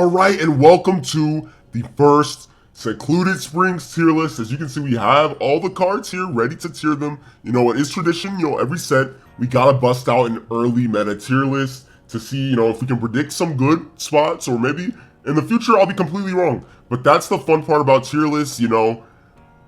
Alright, and welcome to the first Secluded Springs tier list. As you can see, we have all the cards here ready to tier them. You know, it is tradition, every set, we gotta bust out an early meta tier list to see, if we can predict some good spots, or maybe in the future I'll be completely wrong. But that's the fun part about tier lists, you're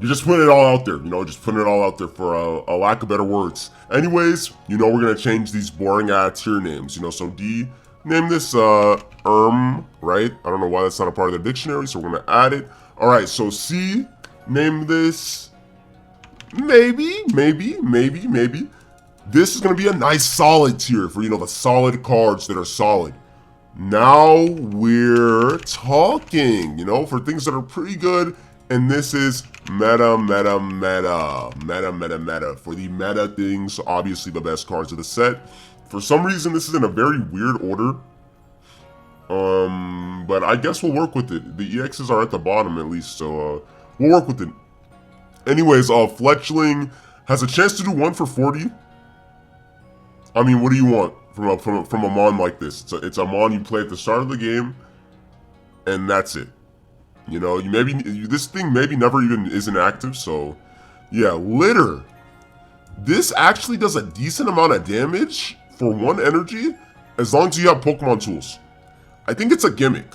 just putting it all out there, just putting it all out there for a lack of better words. Anyways, we're gonna change these boring ass tier names, so D, name this, right? I don't know why that's not a part of the dictionary, so we're gonna add it. Alright, so C, name this, maybe. This is gonna be a nice solid tier for, the solid cards that are solid. Now we're talking, for things that are pretty good, and this is meta. For the meta things, obviously the best cards of the set. For some reason, this is in a very weird order. But I guess we'll work with it. The EXs are at the bottom at least, so we'll work with it. Anyways, Fletchling has a chance to do 1 for 40. I mean, what do you want from a Mon like this? It's a Mon you play at the start of the game, and that's it. This thing maybe never even isn't active, so yeah, Litter. This actually does a decent amount of damage for 1 energy, as long as you have Pokemon tools. I think it's a gimmick.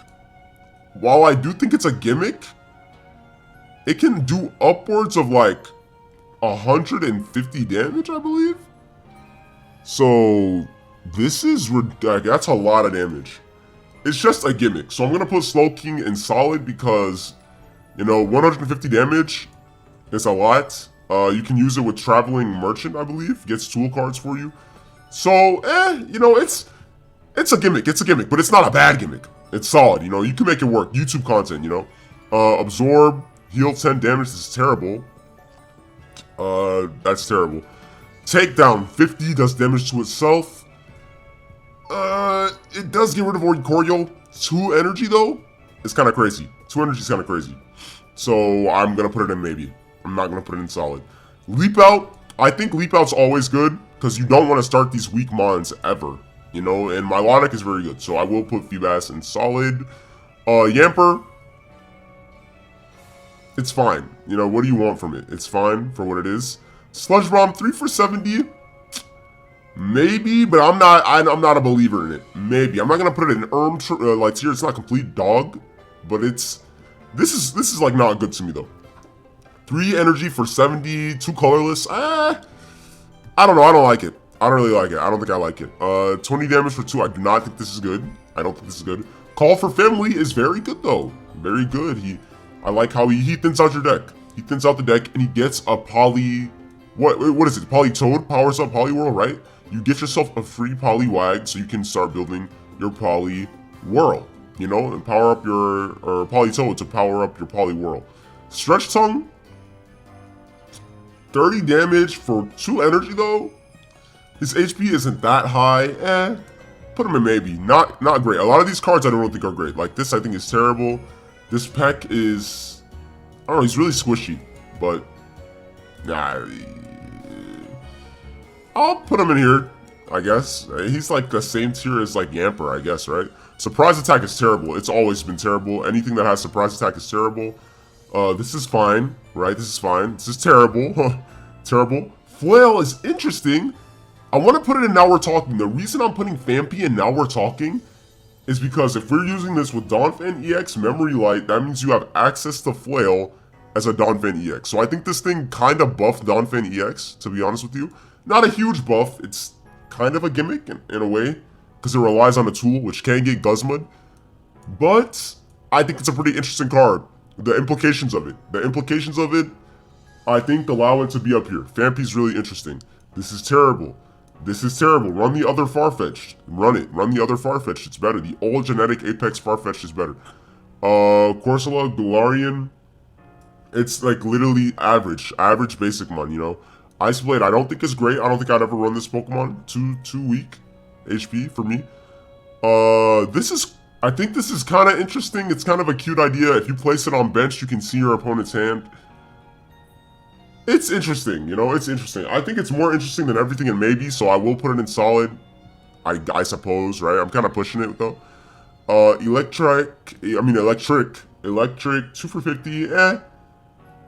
While I do think it's a gimmick, it can do upwards of like 150 damage, I believe. So this is that's a lot of damage. It's just a gimmick. So I'm gonna put Slowking in solid because 150 damage is a lot. You can use it with Traveling Merchant, I believe. Gets tool cards for you. So it's a gimmick. It's a gimmick, but it's not a bad gimmick. It's solid. You can make it work. YouTube content. Absorb, heal 10 damage. This is terrible. That's terrible. Takedown 50 does damage to itself. It does get rid of Oricorio. 2 energy though. It's kind of crazy. 2 energy is kind of crazy. So I'm gonna put it in maybe. I'm not gonna put it in solid. Leap Out. I think Leap Out's always good because you don't want to start these weak Mons ever. And Milotic is very good, so I will put Feebas in solid. Yamper, it's fine. What do you want from it? It's fine for what it is. Sludge Bomb, 3 for 70. Maybe, but I'm not a believer in it. Maybe. I'm not gonna put it in tier. It's not complete dog, but this is like not good to me though. 3 energy for 70, 2 colorless. I don't know. I don't like it. I don't really like it. I don't think I like it. 20 damage for 2. I do not think this is good. I don't think this is good. Call for Family is very good though. Very good. I like how he thins out your deck. He thins out the deck and he gets a Poly. What is it? Polytoad powers up Poliwhirl, right? You get yourself a free Poliwag so you can start building your Poliwhirl. And power up or Polytoad to power up your Poliwhirl. Stretch Tongue. 30 damage for 2 energy though. His HP isn't that high. Put him in maybe. Not great. A lot of these cards I don't think are great. Like this I think is terrible. This Peck is, I don't know, he's really squishy. But nah, I'll put him in here, I guess. He's like the same tier as like Yamper, I guess, right? Surprise Attack is terrible. It's always been terrible. Anything that has Surprise Attack is terrible. This is fine, right? This is fine. This is terrible. Terrible. Flail is interesting. I want to put it in Now We're Talking. The reason I'm putting Fampi in Now We're Talking is because if we're using this with Donphan EX Memory Light, that means you have access to Flail as a Donphan EX. So I think this thing kind of buffed Donphan EX, to be honest with you. Not a huge buff. It's kind of a gimmick in a way, because it relies on a tool, which can get Guzmud. But I think it's a pretty interesting card. The implications of it, I think allow it to be up here. Fampi's really interesting. This is terrible. This is terrible. Run the other Farfetch'd. Run it. Run the other Farfetch'd. It's better. The old genetic Apex Farfetch'd is better. Corsola, Galarian. It's like literally average. Average basic Mon, Ice Blade I don't think is great. I don't think I'd ever run this Pokemon. Too weak HP for me. I think this is kind of interesting. It's kind of a cute idea. If you place it on bench, you can see your opponent's hand. It's interesting, it's interesting. I think it's more interesting than everything in maybe, so I will put it in solid. I suppose, right? I'm kind of pushing it though. Electric, 2 for 50,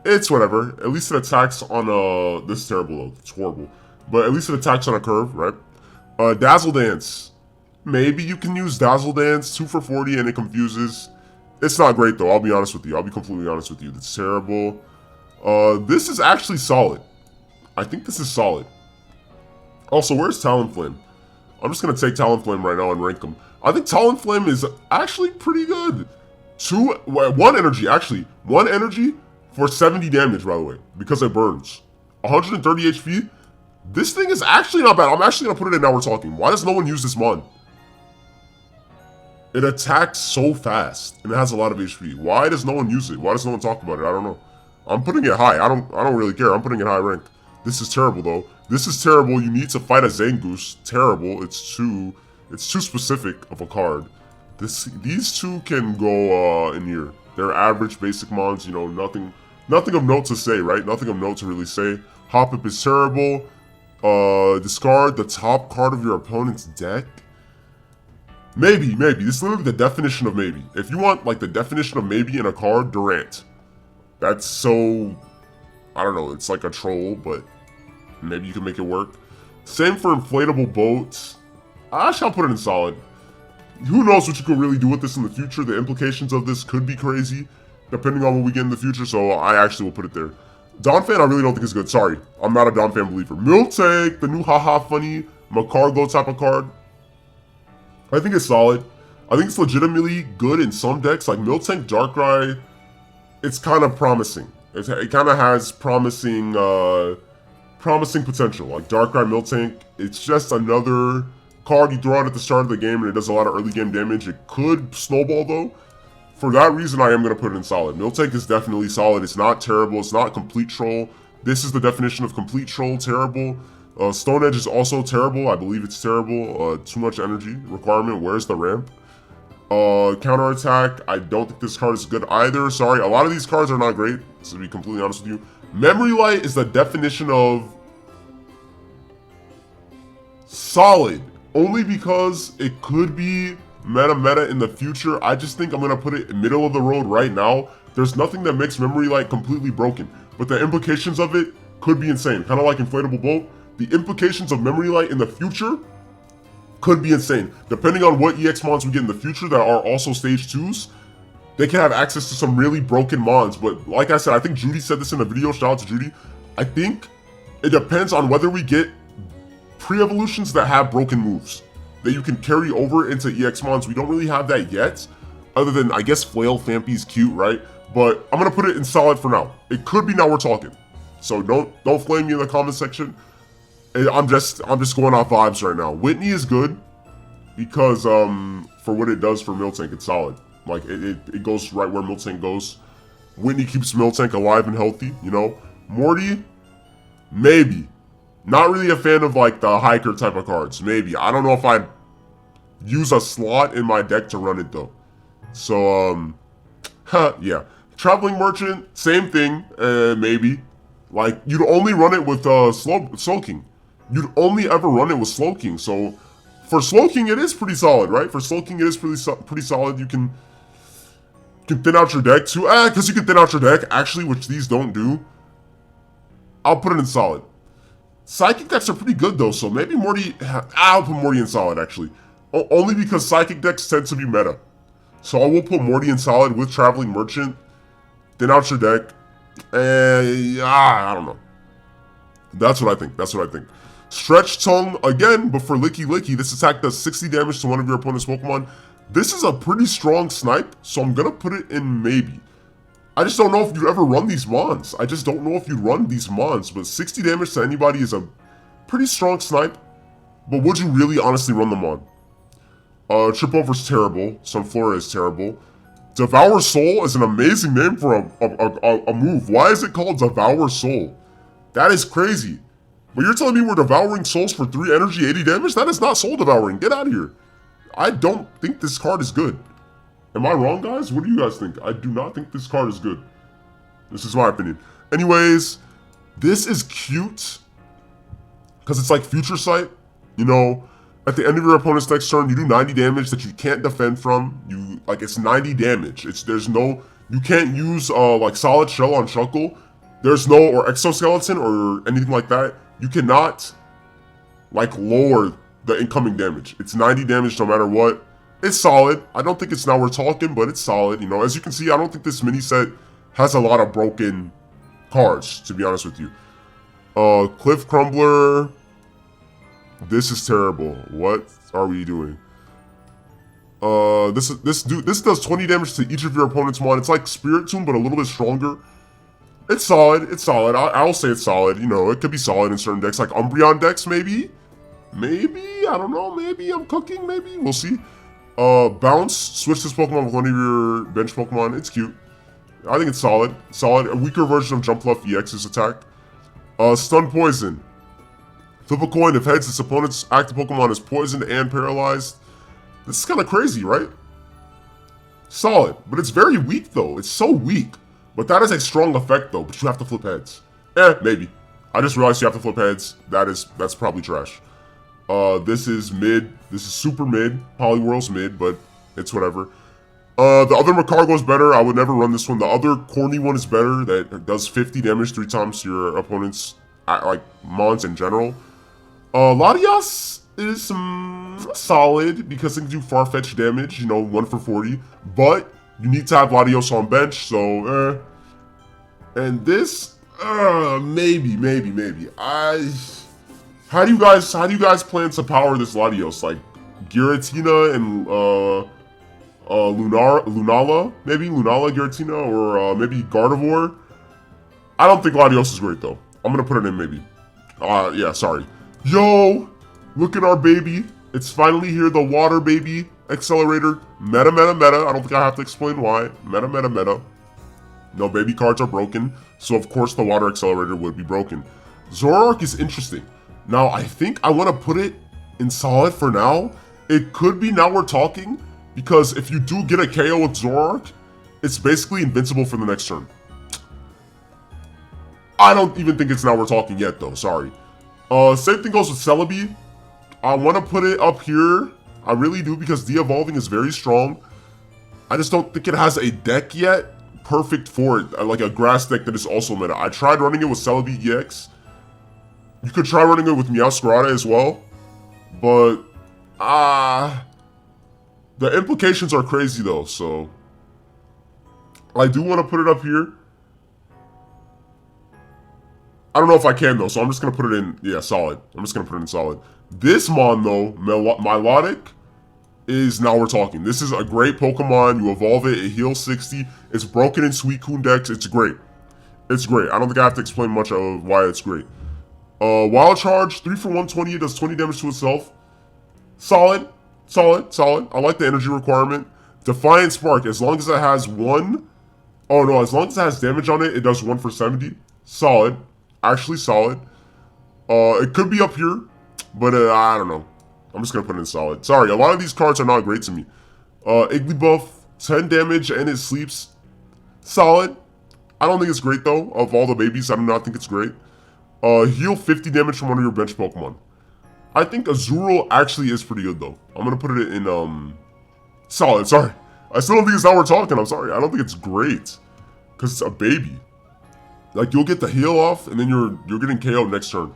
it's whatever. At least it attacks on this is terrible though, it's horrible. But at least it attacks on a curve, right? Dazzle Dance. Maybe you can use Dazzle Dance, 2 for 40 and it confuses. It's not great though, I'll be honest with you. I'll be completely honest with you. It's terrible. This is actually solid. I think this is solid. Also, where's Talonflame? I'm just gonna take Talonflame right now and rank him. I think Talonflame is actually pretty good. 1 energy, actually. 1 energy for 70 damage, by the way, because it burns. 130 HP. This thing is actually not bad. I'm actually gonna put it in Now We're Talking. Why does no one use this mon? It attacks so fast and it has a lot of HP. Why does no one use it? Why does no one talk about it? I don't know. I'm putting it high. I don't really care. I'm putting it high rank. This is terrible though. This is terrible. You need to fight a Zangoose. Terrible. It's too specific of a card. These two can go in here. They're average basic mons, you know, nothing of note to say, right? Nothing of note to really say. Hoppip is terrible. Discard the top card of your opponent's deck. Maybe. This is literally the definition of maybe. If you want like the definition of maybe in a card, Durant. That's so, I don't know, it's like a troll, but maybe you can make it work. Same for inflatable boats. Actually, I'll put it in solid. Who knows what you could really do with this in the future. The implications of this could be crazy, depending on what we get in the future, so I actually will put it there. Donphan, I really don't think is good. Sorry, I'm not a Donphan believer. Miltank, the new haha funny Macargo type of card. I think it's solid. I think it's legitimately good in some decks, like Miltank Darkrai. It's kind of promising. It kind of has promising potential. Like Darkrai Miltank, it's just another card you throw out at the start of the game and it does a lot of early game damage. It could snowball though. For that reason, I am going to put it in solid. Miltank is definitely solid. It's not terrible. It's not complete troll. This is the definition of complete troll, terrible. Stone Edge is also terrible. I believe it's terrible. Too much energy requirement. Where's the ramp? Counterattack. I don't think this card is good either. Sorry, a lot of these cards are not great, to be completely honest with you. Memory Light is the definition of solid. Only because it could be meta in the future. I just think I'm going to put it in middle of the road right now. There's nothing that makes Memory Light completely broken, but the implications of it could be insane. Kind of like Inflatable Boat. The implications of Memory Light in the future could be insane. Depending on what EX mons we get in the future that are also stage 2s, they can have access to some really broken mons. But like I said, I think Judy said this in a video. Shout out to Judy. I think it depends on whether we get pre-evolutions that have broken moves that you can carry over into EX mons. We don't really have that yet, other than I guess Flail Fampy's cute, right? But I'm gonna put it in solid for now. It could be Now We're Talking, so don't flame me in the comment section. I'm just going off vibes right now. Whitney is good because for what it does for Miltank, it's solid. Like it goes right where Miltank goes. Whitney keeps Miltank alive and healthy, you know. Morty, maybe. Not really a fan of like the hiker type of cards. Maybe. I don't know if I'd use a slot in my deck to run it though. So yeah. Traveling Merchant, same thing. Maybe. Like you'd only run it with Slowking. You'd only ever run it with Slowking. So for Slowking, it is pretty solid, right? For Slowking, it is pretty solid. You can thin out your deck too. Because you can thin out your deck actually, which these don't do. I'll put it in solid. Psychic decks are pretty good though, so maybe Morty. I'll put Morty in solid actually, only because Psychic decks tend to be meta. So I will put Morty in solid with Traveling Merchant. Thin out your deck. I don't know. That's what I think. Stretch Tongue again, but for Licky Licky, this attack does 60 damage to one of your opponent's Pokemon. This is a pretty strong snipe, so I'm gonna put it in maybe. I just don't know if you'd ever run these mons. I just don't know if you'd run these mons, but 60 damage to anybody is a pretty strong snipe. But would you really honestly run them on? Trip Over's terrible. Sunflora is terrible. Devour Soul is an amazing name for a move. Why is it called Devour Soul? That is crazy. But you're telling me we're devouring souls for 3 energy, 80 damage? That is not soul devouring. Get out of here. I don't think this card is good. Am I wrong, guys? What do you guys think? I do not think this card is good. This is my opinion. Anyways, this is cute. Because it's like Future Sight. You know, At the end of your opponent's next turn, you do 90 damage that you can't defend from. It's 90 damage. You can't use like Solid Shell on Shuckle. There's no, or Exoskeleton or anything like that. You cannot like lower the incoming damage. It's 90 damage no matter what. It's solid. I don't think it's Now We're Talking, but it's solid. You know, as you can see, I don't think this mini set has a lot of broken cards, to be honest with you. Cliff Crumbler. This is terrible. What are we doing? This does 20 damage to each of your opponent's mon. It's like Spirit Tomb, but a little bit stronger. It's solid. It's solid. I'll say it's solid. You know, it could be solid in certain decks, like Umbreon decks, maybe. Maybe, I don't know. Maybe I'm cooking. Maybe we'll see. Bounce. Switch this Pokemon with one of your bench Pokemon. It's cute. I think it's solid. Solid. A weaker version of Jumpluff EX's attack. Stun Poison. Flip a coin. If heads, its opponent's active Pokemon is poisoned and paralyzed. This is kind of crazy, right? Solid. But it's very weak, though. It's so weak. But that is a strong effect, though. But you have to flip heads. Maybe. I just realized you have to flip heads. That's probably trash. This is mid. This is super mid. Poliwhirl's mid, but it's whatever. The other Macargo's better. I would never run this one. The other corny one is better. That does 50 damage 3 times to your opponent's like mons in general. Latias is solid because it can do far-fetched damage. You know, 1 for 40. But you need to have Latios on bench, so And this, maybe. How do you guys plan to power this Latios? Like Giratina and Lunala, maybe Lunala, Giratina, or maybe Gardevoir. I don't think Latios is great though. I'm gonna put it in maybe. Yeah, sorry. Yo, look at our baby. It's finally here, the water baby accelerator. Meta. I don't think I have to explain why. Meta. No baby cards are broken, so of course the water accelerator would be broken. Zoroark is interesting. Now, I think I want to put it in solid for now. It could be Now We're Talking, because if you do get a KO with Zoroark, it's basically invincible for the next turn. I don't even think it's Now We're Talking yet, though. Sorry. Same thing goes with Celebi. I want to put it up here. I really do, because de-evolving is very strong. I just don't think it has a deck yet perfect for it, like a grass deck that is also meta. I tried running it with Celebi EX. You could try running it with Meowscarada as well, but the implications are crazy though, so I do want to put it up here. I don't know if I can though, so I'm just gonna put it in, yeah, solid. I'm just gonna put it in solid. This mon though, Milotic, is Now We're Talking. This is a great Pokemon. You evolve it, it heals 60. It's broken in Suicune decks. It's great. It's great. I don't think I have to explain much of why it's great. Wild Charge, 3 for 120. It does 20 damage to itself. Solid. I like the energy requirement. Defiant Spark, as long as it has as long as it has damage on it, it does 1 for 70. Solid. Actually solid. It could be up here, but I don't know. I'm just gonna put it in solid. Sorry, a lot of these cards are not great to me. Igglybuff, 10 damage and it sleeps. Solid. I don't think it's great though. Of all the babies, I do not think it's great. Heal 50 damage from one of your bench Pokemon. I think Azurill actually is pretty good though. I'm gonna put it in solid. Sorry, I still don't think it's Now We're Talking. I'm sorry. I don't think it's great because it's a baby. Like you'll get the heal off and then you're getting KO'd next turn.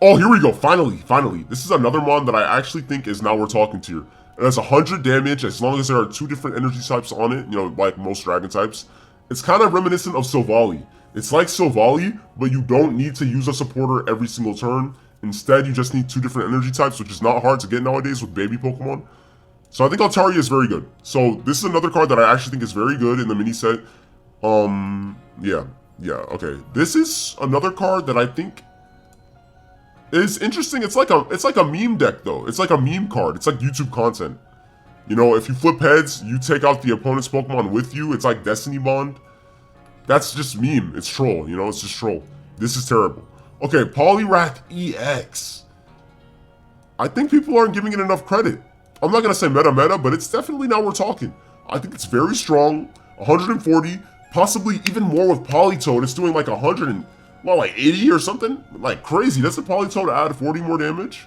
Oh, here we go. Finally. This is another mon that I actually think is Now We're Talking tier. It has 100 damage as long as there are 2 different energy types on it, you know, like most dragon types. It's kind of reminiscent of Silvally. It's like Silvally, but you don't need to use a supporter every single turn. Instead, you just need 2 different energy types, which is not hard to get nowadays with baby Pokemon. So I think Altaria is very good. So this is another card that I actually think is very good in the mini set. Yeah, okay. This is another card that I think is interesting. It's like a meme deck though. It's like a meme card. It's like YouTube content. You know, if you flip heads, you take out the opponent's Pokemon with you. It's like Destiny Bond. That's just meme. It's troll, you know, it's just troll. This is terrible. Okay, Poliwrath EX. I think people aren't giving it enough credit. I'm not gonna say meta, but it's definitely Now We're Talking. I think it's very strong. 140, possibly even more with Politoed. It's doing like 100 and, well, like 80 or something? Like crazy. Doesn't Politoed add 40 more damage?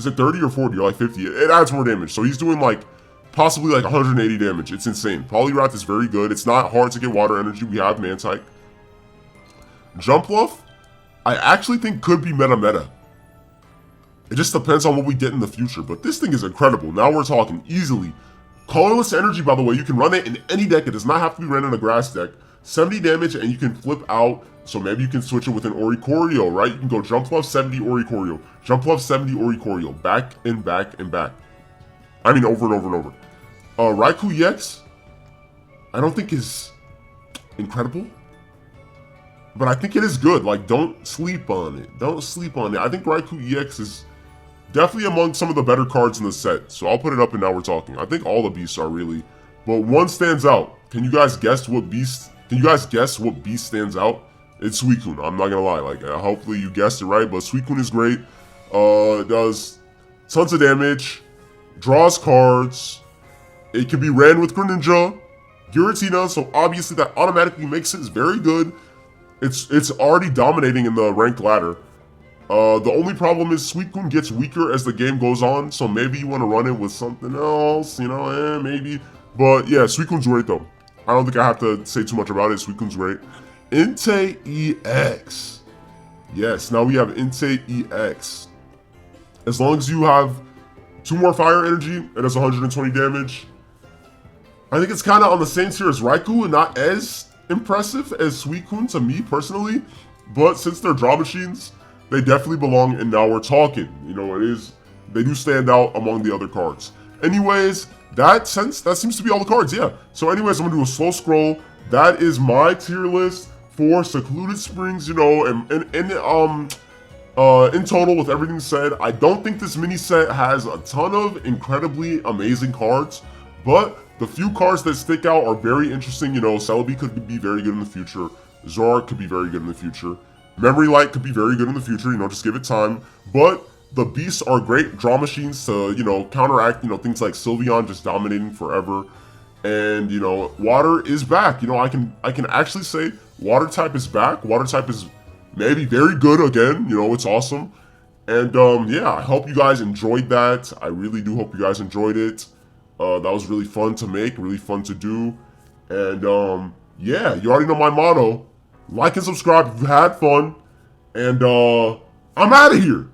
Is it 30 or 40 or like 50? It adds more damage. So he's doing like possibly like 180 damage. It's insane. Poliwrath is very good. It's not hard to get water energy. We have Mantike. Jumpluff, I actually think could be meta. It just depends on what we get in the future. But this thing is incredible. Now we're talking easily. Colorless Energy, by the way, you can run it in any deck. It does not have to be run in a grass deck. 70 damage, and you can flip out. So maybe you can switch it with an Oricorio, right? You can go Jumpluff 70 Oricorio. Jumpluff 70 Oricorio. Back and back and back. I mean, over and over and over. Raikou EX, I don't think is incredible. But I think it is good. Like, don't sleep on it. Don't sleep on it. I think Raikou EX is definitely among some of the better cards in the set. So I'll put it up and now we're talking. I think all the beasts are really. But one stands out. Can you guys guess what beast? Can you guys guess what beast stands out? It's Suicune. I'm not gonna lie. Like, hopefully you guessed it right. But Suicune is great. It does tons of damage. Draws cards. It can be ran with Greninja. Giratina. So obviously that automatically makes it very good. It's already dominating in the ranked ladder. The only problem is Suicune gets weaker as the game goes on, so maybe you want to run it with something else, you know, maybe. But yeah, Suicune's great though. I don't think I have to say too much about it. Suicune's great. Entei EX. Yes, now we have Entei EX. As long as you have 2 more fire energy, it has 120 damage. I think it's kind of on the same tier as Raikou and not as impressive as Suicune to me personally, but since they're draw machines, they definitely belong in Now We're Talking. You know, they do stand out among the other cards. Anyways, that seems to be all the cards, yeah. So anyways, I'm gonna do a slow scroll. That is my tier list for Secluded Springs, you know, and in total with everything said, I don't think this mini set has a ton of incredibly amazing cards, but the few cards that stick out are very interesting. You know, Celebi could be very good in the future. Zoroark could be very good in the future. Memory Light could be very good in the future, you know, just give it time. But the beasts are great draw machines to, you know, counteract, you know, things like Sylveon just dominating forever. And, you know, water is back. You know, I can actually say water type is back. Water type is maybe very good again. You know, it's awesome. And, yeah, I hope you guys enjoyed that. I really do hope you guys enjoyed it. That was really fun to make, really fun to do. And, yeah, you already know my motto. Like and subscribe if you had fun. And, I'm out of here.